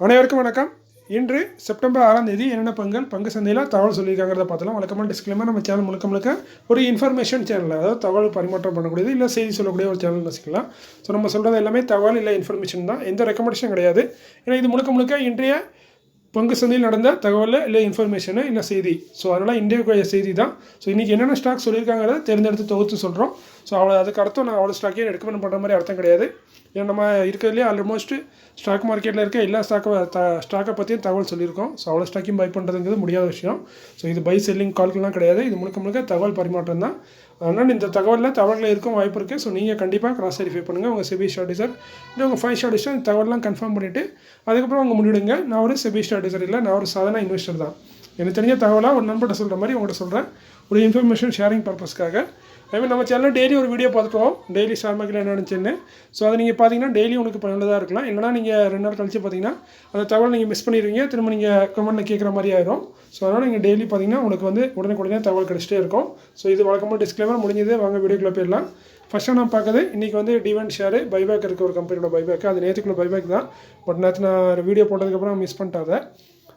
அனைவருக்கும் வணக்கம். இன்று செப்டம்பர் 6ஆம் தேதி என்னென்ன பங்கு சந்தையில் தகவல் சொல்லியிருக்காங்கிறத பார்த்தலாம். வழக்கமான டிஸ்க்ளைமர், நம்ம சேனல் முழுக்க ஒரு இன்ஃபர்மேஷன் சேனல், அதாவது தகவல் பரிமாற்றம் பண்ணக்கூடியது, இல்லை செய்தி சொல்லக்கூடிய ஒரு சேனல் வச்சுக்கலாம். ஸோ நம்ம சொல்கிறது எல்லாமே தகவல் இல்லை இன்ஃபர்மேஷன் தான், எந்த ரெக்கமெண்டேஷன் கிடையாது. ஏன்னா இது முழுக்க இன்றைய பங்கு சந்தையில் நடந்த தகவல் இல்லை இன்ஃபர்மேஷனு இல்லை செய்தி. ஸோ அதனால் இந்திய செய்தி தான். ஸோ இன்றைக்கி என்னென்ன ஸ்டாக் சொல்லியிருக்காங்கிறத தேர்ந்தெடுத்து தொகுத்து சொல்கிறோம். ஸோ அதுக்கு அர்த்தம் நான் அவ்வளோ ஸ்டாக்கையும் ரெக்கமெண்ட் பண்ணுற மாதிரி அர்த்தம் கிடையாது. ஏன்னா நம்ம இருக்கிறதுலே ஆல்மோஸ்ட் ஸ்டாக் மார்க்கெட்டில் இருக்க எல்லா ஸ்டாக்கை பற்றியும் தகவல் சொல்லியிருக்கோம். ஸோ அவ்வளோ ஸ்டாக்கையும் பை பண்ணுறதுங்கிறது முடியாத விஷயம். ஸோ இது பை செல்லிங் கால்கெலாம் கிடையாது. இது முழுக்க தகவல் பரிமாற்றம் தான். அதனால் இந்த தகவலில் இருக்கும் வாய்ப்பு இருக்குது. ஸோ நீங்கள் கண்டிப்பாக கிராஸ் வெரிஃபை பண்ணுங்கள். உங்கள் செபி ஸ்டார்டிசர் இல்லை உங்கள் 5 ஸ்டார்டிசர் இந்த தகவலாம் கன்ஃபார்ம் பண்ணிவிட்டு அதுக்கப்புறம் அவங்க முடிவிடுங்க. நான் ஒரு செபி ஸ்டார்டிசர் இல்லை, நான் ஒரு சாதாரண இன்வெஸ்டர் தான். எனக்கு தெரிஞ்ச தகவலாக ஒரு நண்பர்கிட்ட சொல்கிற மாதிரி உங்கள்கிட்ட சொல்கிறேன், ஒரு இன்ஃபர்மேஷன் ஷேரிங் பர்பஸ்க்காக. அதுமாதிரி நம்ம சேனலில் டெய்லி ஒரு வீடியோ பார்த்துட்டோம், டெய்லி ஷேர் மார்க்கெட்டில் என்ன நினச்சின்னு. ஸோ அதை நீங்கள் பார்த்தீங்கன்னா டெய்லி உங்களுக்கு பயனுள்ளதாக இருக்கலாம். இல்லைனா நீங்கள் 2 நாள் கழிச்சு பார்த்தீங்கன்னா அந்த தகவல் நீங்கள் மிஸ் பண்ணிடுவீங்க, திரும்ப நீங்கள் கமெண்ட்டில் கேட்குற மாதிரி ஆயிரும். ஸோ அதனால் நீங்கள் டெய்லி பார்த்தீங்கன்னா உங்களுக்கு வந்து உடனே தகவல் கிடச்சிட்டே இருக்கும். ஸோ இது வழக்கமாக டிஸ்க்ளைமர் முடிஞ்சது. வாங்க வீடியோக்குள்ளே போயிடலாம். ஃபஸ்ட்டாக நான் பார்க்குறது இன்றைக்கி வந்து டிவெண்ட் ஷேரு பைபேக் இருக்குது, ஒரு கம்பெனியோட பைபேக். அது நேற்றுக்குள்ள பைபேக் தான், பட் நேற்று நான் வீடியோ போட்டதுக்கப்புறம் மிஸ் பண்ணிட்டாத.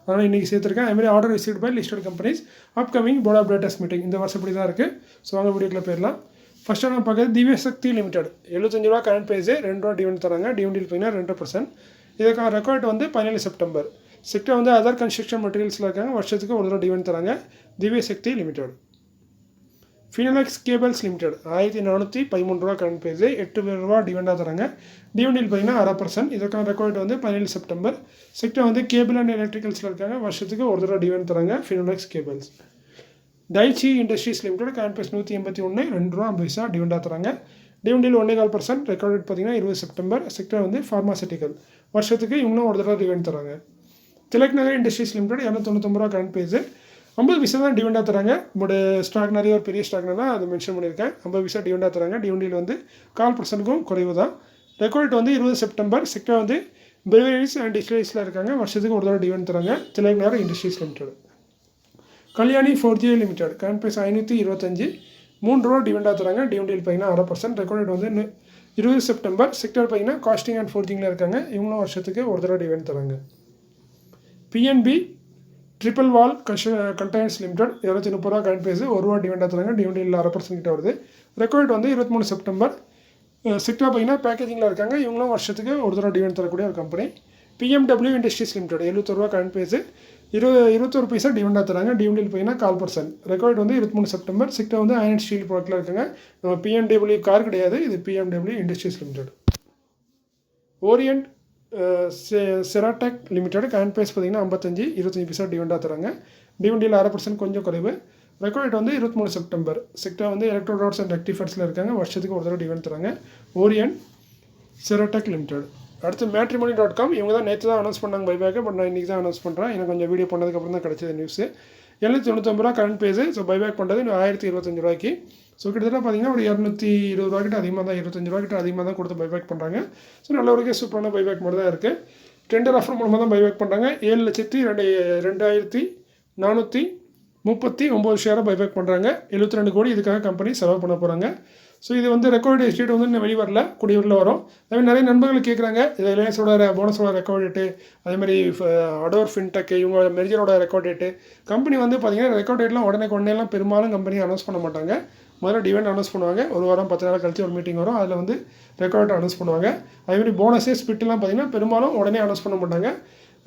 அதனால் இன்றைக்கி சேர்த்துருக்கேன். அதுமாதிரி order received by listed companies, upcoming board of directors meeting இந்த வருஷம் இப்படி தான் இருக்குது. ஸோ வாங்க வீடியோக்குள்ளே போயிடலாம். ஃபஸ்ட்டாக நான் பார்க்குறது திவ்ய சக்தி லிமிடெட். 75 ரூபா கரண்ட் ப்ரைஸ், 2 ரூபா டிவெண்ட் தராங்க. டிவெண்டில் பார்த்தீங்கன்னா 2%. இதுக்கான ரெக்கார்ட் வந்து 17 செப்டம்பர். செக்டர் வந்து அதர் கன்ஸ்ட்ரக்ஷன் மெட்டீரியல்ஸில் இருக்காங்க. வருஷத்துக்கு 1 ரூபா டிவெண்ட் தராங்க. திவ்ய சக்தி லிமிடெட். ஃபினோலெக்ஸ் கேபிள்ஸ் லிமிடெட் 1413 ரூபா கரண்ட் ப்ரைஸ், 8 ரூபா டிவெண்டாக தராங்க. டிவெண்டில் பார்த்தீங்கன்னா 1/2%. இதற்கான ரெக்கார்ட் வந்து 17 செப்டம்பர். செக்டர் வந்து கேபிள் அண்ட் எலக்ட்ரிக்கல்ஸில் இருக்காங்க. வருஷத்துக்கு 1 ரூபா டிவெண்ட் தராங்க. Finolex cables. டைச்சி இண்டஸ்ட்ரீஸ் லிமிடெட் கரண்ட் ப்ரைஸ் 181, 2 ரூபா 50 பைசா டிவெண்டாக தராங்க. டிவெண்டில் 1.25%. ரெக்கார்ட் பார்த்தீங்கன்னா 20 செப்டம்பர். செக்டர் வந்து ஃபார்மாசிட்டிக்கல். வருஷத்துக்கு இவங்களும் 1 ரூபா டிவெண்ட் தராங்க. திலக் நகர் இண்டஸ்ட்ரீஸ் லிமிடெட் 299 ரூபா கரண்ட் ப்ரைஸ், 50 பைசா தான் டிவெண்டாக தராங்க. பட் ஸ்டாக் நிறைய ஒரு பெரிய ஸ்டாக்னா தான் அது மென்ஷன் பண்ணியிருக்கேன். 50 பைசா டிவெண்டாக தராங்க. டிவெண்டில் வந்து 0.25% குறைவு தான். ரெக்கார்ட் வந்து 20 செப்டம்பர். செக்டர் வந்து பிரிவரிஸ் அண்ட் டிஸ்டிலரிஸில் இருக்காங்க. வருஷத்துக்கு 1 ரூபா டிவெண்ட் தராங்க. Tilak Nagar industries limited. Kalyani 4G limited current price 525, 3 ரூபா டிவெண்டாக தராங்க. டிவெண்டில் பார்த்தீங்கன்னா 1/2%. ரெக்கார்ட் வந்து 20 செப்டம்பர். செக்டர் பார்த்தீங்கன்னா காஸ்டிங் அண்ட் ஃபோர்ஜிங்கில் இருக்காங்க. இவங்களும் வருஷத்துக்கு 1 ரூபா டிவெண்ட் தராங்க. பிஎன்பி ட்ரிபிள் வால் கண்டெய்னர்ஸ் லிமிடெட் 230 ரூபா கரண்ட் ப்ரைஸ், 1 ரூபா டிவெண்டாக தராங்க. டிவெண்டில் 1/2% கிட்ட வருது. ரெக்கார்ட் வந்து 23 செப்டம்பர். செக்டர் பார்த்தீங்கன்னா பேக்கேஜிங்கில் இருக்காங்க. இவங்களும் வருஷத்துக்கு 1 ரூபா டிவெண்ட் தரக்கூடிய ஒரு கம்பெனி. பிஎம்டபிள்யூ இண்டஸ்ட்ரீஸ் லிமிடெட் 71 ரூபா கரண்ட் ப்ரைஸ், 21 பைசா டிவெண்டாக தராங்க. டிவெண்டில் பார்த்தீங்கன்னா 0.25%. ரெக்கார்ட் வந்து 23 செப்டம்பர். செக்டர் வந்து அயன் ஸ்டீல் ப்ராடக்ட்டில் இருக்காங்க. நம்ம பிஎம்டபிள்யூ கார் கிடையாது, இது BMW industries limited. Orient Ceratec limited current price பார்த்தீங்கன்னா 55, 25 பைசா டிவெண்டாக தராங்க. டிவெண்டில் 1/2% கொஞ்சம் குறைவு. ரெக்கார்ட் வந்து 23 செப்டம்பர். செக்டர் வந்து எலக்ட்ரோ ரோட்ஸ் அண்ட் ரெக்டிஃபர்ஸில் இருக்காங்க. வருஷத்துக்கு 1 தடவை டிவெண்ட் தராங்க. ஓரியன்ட் செராடெக் லிமிடெட். அடுத்து matrimony.com. இவங்க தான் நேற்று தான் அனௌன்ஸ் பண்ணாங்க பைபேக்கு, பட் நான் இன்றைக்கி தான் அனௌன்ஸ் பண்ணுறேன். எனக்கு கொஞ்சம் வீடியோ பண்ணதுக்கப்புறம் தான் கிடச்சது நியூஸு. 799 ரூபா கரண்ட் ப்ரைஸ். ஸோ பைபேக் பண்ணுறது 1025 ரூபாய்க்கு. ஸோ கிட்டத்தட்ட பார்த்தீங்கன்னா ஒரு 220 ரூபா கிட்ட அதிகமாக தான், 25 ரூபா கிட்ட அதிகமாக தான் கொடுத்து பைபேக் பண்ணுறாங்க. ஸோ நல்ல ஒரு சூப்பரான பைபேக் மட்டும் தான் இருக்குது. டெண்டர் ஆஃபர் மூலமாக தான் பைபேக் பண்ணுறாங்க. 7,02,439 ஷேரை பைபேக் பண்ணுறாங்க. 72 கோடி இதுக்காக கம்பெனி செலவு பண்ண போகிறாங்க. ஸோ இது வந்து ரெக்கார்ட் டேட் வந்து இன்னும் வெளிவரல, கூடியூரில் வரும். அதேமாதிரி நிறைய நண்பர்கள் கேட்குறாங்க, இது ரிலையன்ஸோட போனஸோட ரெக்கார்ட் டேட்டு, அதேமாதிரி அடோர் ஃபின்டெக் இவங்க மெர்ஜரோட ரெக்கார்ட் டேட்டு. கம்பெனி வந்து பார்த்தீங்கன்னா ரெக்கார்ட் டேட்லாம் உடனேலாம் பெரும்பாலும் கம்பெனி அனௌன்ஸ் பண்ண மாட்டாங்க. முதல்ல டிவெண்ட் அனௌன்ஸ் பண்ணுவாங்க. ஒரு வாரம் 10 நாள் கழிச்சு ஒரு மீட்டிங் வரும், அதில் வந்து ரெக்கார்ட் அனௌன்ஸ் பண்ணுவாங்க. அதேமாதிரி போனஸே ஸ்பிட்லாம் பார்த்தீங்கன்னா பெரும்பாலும் உடனே அனௌன்ஸ் பண்ண மாட்டாங்க.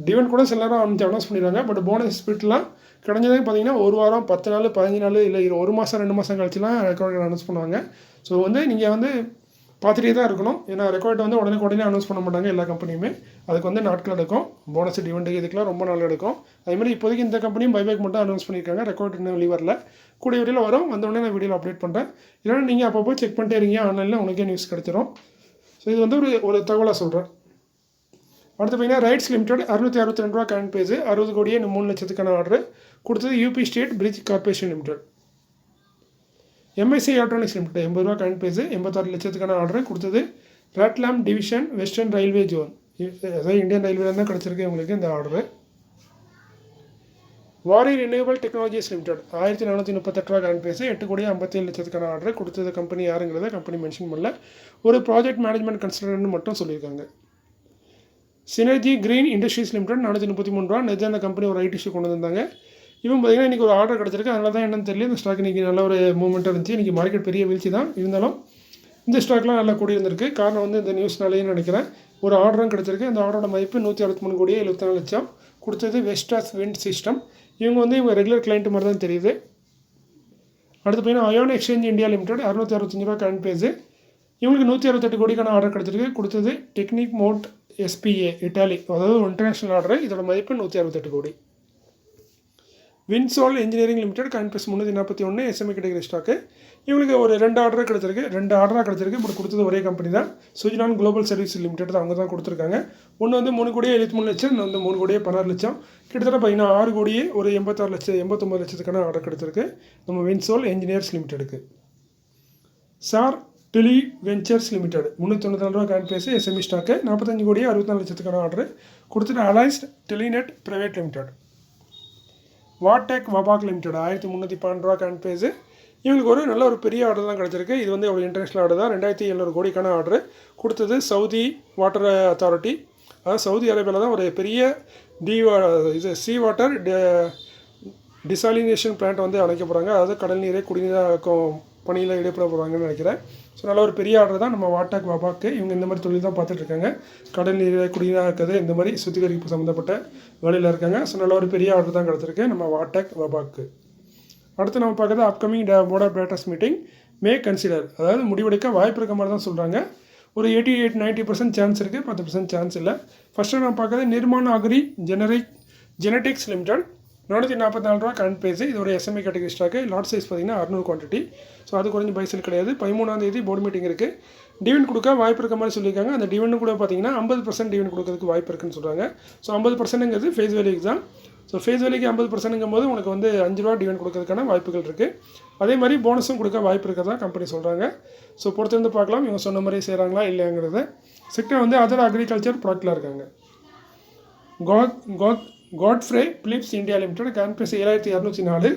டிவெண்ட் கூட சில நேரம் அனௌன்ஸ் பண்ணிடுவாங்க. பட் போனஸ் ஸ்பிட்லாம் கிடைஞ்சதே பார்த்தீங்கன்னா ஒரு வாரம் 10 நாள் 15 நாள் இல்லை 1 மாதம் 2 மாதம் கழிச்சுலாம் ரெக்கார்ட் அனௌன்ஸ் பண்ணுவாங்க. ஸோ வந்து நீங்கள் வந்து பார்த்துட்டே தான் இருக்கணும். ஏன்னா ரெக்கார்ட் வந்து உடனே அனௌன்ஸ் பண்ண மாட்டாங்க எல்லா கம்பெனியுமே. அதுக்கு வந்து நாட்கள் எடுக்கும். போனஸ் டிவெண்ட் இதுக்கெலாம் ரொம்ப நாள் எடுக்கும். அதேமாதிரி இப்போதைக்கு இந்த கம்பெனியும் பைபேக் மட்டும் அனௌன்ஸ் பண்ணியிருக்காங்க. ரெக்கார்ட் இன்னும் வெளிவரல, கூடிய வரையில் வரும். வந்தோடனே நான் வீடியோவில் அப்டேட் பண்ணுறேன். இல்லைன்னா நீங்கள் அப்பப்போ செக் பண்ணிட்டே இருக்கீங்க, ஆன்லைனில் உங்களுக்கே நியூஸ் கிடச்சிரும். ஸோ இது வந்து ஒரு தகவலாக சொல்கிறேன். அடுத்து பார்த்தீங்கன்னா ரைட்ஸ் லிமிடெட் 662 ரூபா கரண்ட் ப்ரைஸ், 60 கோடியே 3 லட்சத்துக்கான ஆர்டர் கொடுத்தது. UP state bridge corporation limited. MIC electronics limited 80 ரூபா கரண்ட் ப்ரைஸ், 86 லட்சத்துக்கான ஆர்டர் கொடுத்தது. Ratlam division western railway zone, அதாவது இந்தியன் ரயில்வே தான் கிடச்சிருக்கு உங்களுக்கு இந்த ஆர்டர். வாரி ரினியூவபிள் டெக்னாலஜிஸ் லிமிடெட் 1438 ரூபா கரண்ட் ப்ரைஸ், 8 கோடியே 57 லட்சத்துக்கான ஆர்டர் கொடுத்தது. கம்பெனி யாருங்கிறத கம்பெனி மென்ஷன் பண்ணல. ஒரு ப்ராஜெக்ட் மேனேஜ்மெண்ட் கன்சல்டன்ட் மட்டும் சொல்லியிருக்காங்க. சினர்ஜி கிரீன் இண்டஸ்ட்ரீஸ் லிமிடெட் 433 ரூபா. நேற்று அந்த கம்பெனி ஒரு ரைட் இஷ்யூ கொண்டு வந்தாங்க. இவன் பார்த்தீங்கன்னா இன்றைக்கி ஒரு ஆர்டர் கிடச்சிருக்கு. அதனால தான் என்னன்னு தெரியல, இந்த ஸ்டாக் இன்றைக்கி நல்ல ஒரு மூவ்மெண்ட்டாக இருந்துச்சு. இன்றைக்கி மார்க்கெட் பெரிய வீழ்ச்சி தான் இருந்தாலும் இந்த ஸ்டாக்லாம் நல்லா கூடி இருந்திருக்கு. காரணம் வந்து இந்த நியூஸ்னாலேயும் நினைக்கிறேன். ஒரு ஆர்டரும் கிடச்சிருக்கு. அந்த ஆர்டரோட மதிப்பு 163 கோடியே 74 லட்சம். கொடுத்தது வெஸ்டாஸ் விண்ட் சிஸ்டம். இவங்க ரெகுலர் கிளைண்ட் மாதிரி தான் தெரியுது. அடுத்து பார்த்தீங்கன்னா அயோன் எக்ஸ்சேஞ்ச் இந்தியா லிமிடெட் 665 ரூபா கரண்ட் பேஸு. இவங்களுக்கு 168 கோடிக்கான ஆர்டர் கிடச்சிருக்கு. கொடுத்தது டெக்னிக் மோட் எஸ்பிஏ இட்டாலி, அதாவது இன்டர்நேஷனல் ஆர்டர். இதோட மதிப்பு 168 கோடி. Winsol engineering limited current price 341 SME category stock. இவங்களுக்கு ஒரு 2 ஆர்டராக கிடச்சிருக்கு. பட் கொடுத்தது ஒரே கம்பெனி தான், சுஜிலான் குளோபல் சர்வீஸ் லிமிடெட் தான். அவங்க தான் கொடுத்துருக்காங்க. ஒன்று வந்து 3 கோடியே 73 லட்சம், இன்னும் வந்து 3 கோடியே 16 லட்சம். கிட்டத்தட்ட பார்த்தீங்கன்னா 6 கோடியே ஒரு 89 லட்சத்துக்கான ஆர்டர் கிடச்சிருக்கு நம்ம வின்சோல் இன்ஜினியர்ஸ் லிமிடெடுக்கு. சார் டெலி வெஞ்சர்ஸ் லிமிடெட் 394 ரூபா கரண்ட் பேஸ் எஸ்எம்இ ஸ்டாக்கு. 45 கோடியே 64 லட்சத்துக்கான ஆர்டர் கொடுத்துட்டு அலைன்ஸ்ட் டெலிநெட் பிரைவேட் லிமிடெட். வாட்டெக் வபாக் லிமிடெட் 1312 ரூபா கரண்ட் பேஸு. இவங்களுக்கு ஒரு நல்ல ஒரு பெரிய ஆர்டர் தான் கிடச்சிருக்கு. இது வந்து ஒரு இன்டர்நேஷனல் ஆர்டர் தான். 2700 கோடிக்கான ஆர்டர் கொடுத்தது சவுதி வாட்டர் அத்தாரிட்டி. அதாவது சவுதி அரேபியாவில் தான் ஒரு பெரிய சீ வாட்டர் டிசாலினேஷன் பிளான்ட் வந்து அமைக்க போகிறாங்க. அதாவது கடல் நீரை குடிநீராக்கும் பணியில் ஈடுபட போகிறாங்கன்னு நினைக்கிறேன். ஸோ நல்ல ஒரு பெரிய ஆர்டர் தான் நம்ம வாட்டெக் வபாக்கு. இவங்க இந்த மாதிரி தொழில் தான் பார்த்துட்ருக்காங்க. கடல் நீரை குடிநீராக்குறது இந்த மாதிரி சுத்திகரிப்பு சம்மந்தப்பட்ட வேலையில் இருக்காங்க. ஸோ நல்ல ஒரு பெரிய ஆர்டர் தான் கிடச்சிருக்கு நம்ம வாட்டெக் வபாக்கு. அடுத்து நம்ம பார்க்குறது upcoming board of directors meeting may consider, அதாவது முடிவெடுக்க வாய்ப்பு இருக்க மாதிரி தான் சொல்கிறாங்க. ஒரு 88-90% சான்ஸ் இருக்குது, 10% சான்ஸ் இல்லை. ஃபஸ்ட்டு நம்ம பார்க்குறது நிர்மான் அக்ரி ஜெனடிக்ஸ் லிமிடெட் 444 ரூபா கரண்ட் பேஸு. இதோட SME category stock. Lot size பார்த்தீங்கன்னா 600 குவான்டிட்டி. ஸோ அது குறைஞ்ச பைசல் கிடையாது. 13ஆம் தேதி போர்டு மீட்டிங் இருக்குது. டிவிடெண்ட் கொடுக்க வாய்ப்பு இருக்க மாதிரி சொல்லியிருக்காங்க. அந்த டிவிடெண்ட் கூட பார்த்தீங்கன்னா 50% டிவிடெண்ட் கொடுக்கறதுக்கு வாய்ப்பு இருக்குன்னு சொல்கிறாங்க. ஸோ 50%ங்கிறது ஃபேஸ் வேல்யூக்கு தான். ஸோ ஃபேஸ் வேல்யூக்கு 50%ங்கும் போது உங்களுக்கு வந்து 5 ரூபா டிவிடெண்ட் கொடுக்கறதுக்கான வாய்ப்புகள் இருக்குது. அதே மாதிரி போனஸும் கொடுக்க வாய்ப்பு இருக்கிறதா கம்பெனி சொல்கிறாங்க. ஸோ பொறுத்திருந்து பார்க்கலாம் இவங்க சொன்ன மாதிரி செய்கிறாங்களா இல்லைங்கிறத. செக்டர் வந்து அதர் அக்ரிகல்ச்சர் ப்ராடக்டில் இருக்காங்க. Godfrey Phillips India limited current price 7204.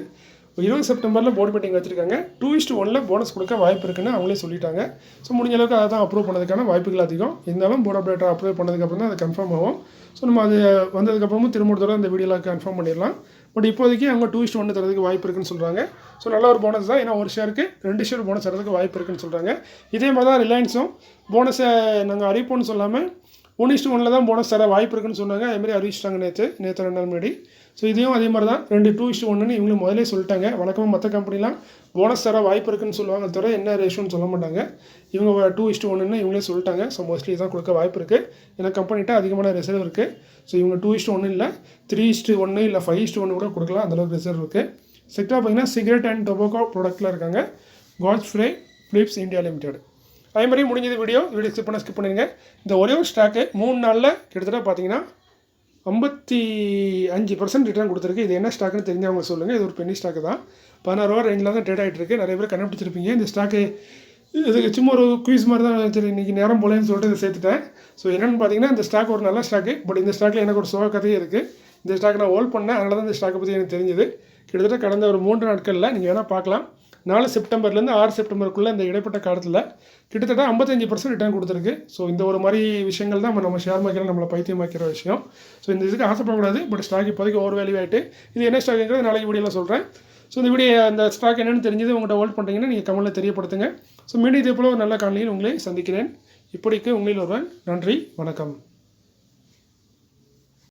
20 செப்டம்பரில் போர்டு மீட்டிங் வச்சுருக்காங்க. 2:1 போனஸ் கொடுக்க வாய்ப்பு இருக்குன்னு அவங்களே சொல்லிட்டாங்க. ஸோ முடிஞ்ச அளவுக்கு அதை தான் அப்ரூவ் பண்ணதுக்கான வாய்ப்புகள் அதிகம். இருந்தாலும் போர்ட் ஆஃப் டைரக்டர் அப்ரூவ் பண்ணதுக்கப்புறம் தான் அது கன்ஃபார்ம் ஆகும். ஸோ நம்ம அது வந்ததுக்கப்புறமும் திரும்ப தடவை அந்த வீடியோவில் கன்ஃபார்ம் பண்ணிடலாம். பட் இப்போதைக்கு அவங்க 2:1 தரதுக்கு வாய்ப்பு இருக்குன்னு சொல்கிறாங்க. ஸோ நல்ல ஒரு போனஸ் தான். ஏன்னா ஒரு ஷேருக்கு 2 ஷேர் போனஸ் தரதுக்கு வாய்ப்பு இருக்குன்னு சொல்கிறாங்க. இதே மாதிரி தான் ரிலையன்ஸும் போனஸை நாங்கள் அறிவிப்போம்னு சொல்லாமல் 1:1 தான் போனஸ் தர வாய்ப்பு இருக்குன்னு சொன்னாங்க. அதேமாதிரி அறிவிச்சிட்டாங்க நேற்று 2 நாள் முன்னாடி. ஸோ இதையும் அதே மாதிரி தான் 2:1 இவங்களும் முதலே சொல்லிட்டாங்க. வழக்கமாக மற்ற கம்பெனிலாம் போனஸ் தர வாய்ப்பு இருக்குன்னு சொல்லுவாங்க, தவிர என்ன ரேஷோன்னு சொல்ல மாட்டாங்க. இவங்க 2:1 இவங்களே சொல்லிட்டாங்க. ஸோ மோஸ்ட்லி தான் கொடுக்க வாய்ப்பு இருக்குது. ஏன்னா கம்பெனிகிட்ட அதிகமான ரிசர்வ் இருக்குது. ஸோ இவங்க 2:1 இல்லை 3:1 இல்லை 5:1 கூட கொடுக்கலாம், அந்தளவுக்கு ரிசர்வ் இருக்குது. செக்டர் பார்த்தீங்கன்னா சிகரெட் அண்ட் டொபாக்கோ ப்ராடக்ட்டில் இருக்காங்க. Godfrey Phillips India limited. அதே மாதிரி முடிஞ்சது வீடியோ ஸ்கிப் பண்ணிடுங்க. இந்த ஒரே ஒரு ஸ்டாக்கு 3 நாளில் கிட்டத்தட்ட பார்த்தீங்கன்னா 55% ரிட்டர்ன் கொடுத்துருக்கு. இது என்ன ஸ்டாக்குன்னு தெரிஞ்சவங்க சொல்லுங்கள். இது ஒரு பென்னி ஸ்டாக்கு தான். 16 ரூபா ரேஞ்சில் தான் ட்ரேட் ஆகிட்டு இருக்குது. நிறைய பேர் கண்டுபிடிச்சிருப்பீங்க. இந்த ஸ்டாக்கு இதுக்கு சும்மா ஒரு குயிஸ் மாதிரி தான். சரி இன்றைக்கி நேரம் போலேன்னு சொல்லிட்டு இதை சேர்த்துட்டேன். ஸோ என்னென்னு பார்த்தீங்கன்னா இந்த ஸ்டாக் ஒரு நல்ல ஸ்டாக்கு. பட் இந்த ஸ்டாக்கில் எனக்கு ஒரு சோக கதையே இருக்குது. இந்த ஸ்டாக் நான் ஹோல்ட் பண்ணேன், அதனால தான் இந்த ஸ்டாக்கை பற்றி எனக்கு தெரிஞ்சது. கிட்டத்தட்ட கடந்த ஒரு 3 நாட்களில் நீங்கள் வேணால் பார்க்கலாம். 4 செப்டம்பர்லேருந்து 6 செப்டம்பருக்குள்ளே இந்த இடைப்பட்ட காலத்தில் கிட்டத்தட்ட 55% ரிட்டர்ன் கொடுத்துருக்கு. ஸோ இந்த ஒரு மாதிரி விஷயங்கள் தான் நம்ம ஷேர் மார்க்கெட்டில் நம்மளை பைத்தியமாக்கிற விஷயம். ஸோ இந்த இதுக்கு ஆசைப்படக்கூடாது. பட் ஸ்டாக் இப்போதைக்கு ஓவர் வேல்யூ ஆகிட்டு இது என்ன ஸ்டாக்குங்கிறது நாளைக்கு வீடியோவில் சொல்கிறேன். ஸோ இந்த வீடியோ அந்த ஸ்டாக் என்னென்னு தெரிஞ்சது உங்கள்கிட்ட ஹோல்ட் பண்ணுறீங்கன்னா நீங்கள் கமெண்ட்டில் தெரியப்படுத்துங்க. ஸோ மீண்டும் இதே போல் ஒரு நல்ல காலையில் உங்களை சந்திக்கிறேன். இப்படிக்கு உங்களில் ஒருவன். நன்றி, வணக்கம்.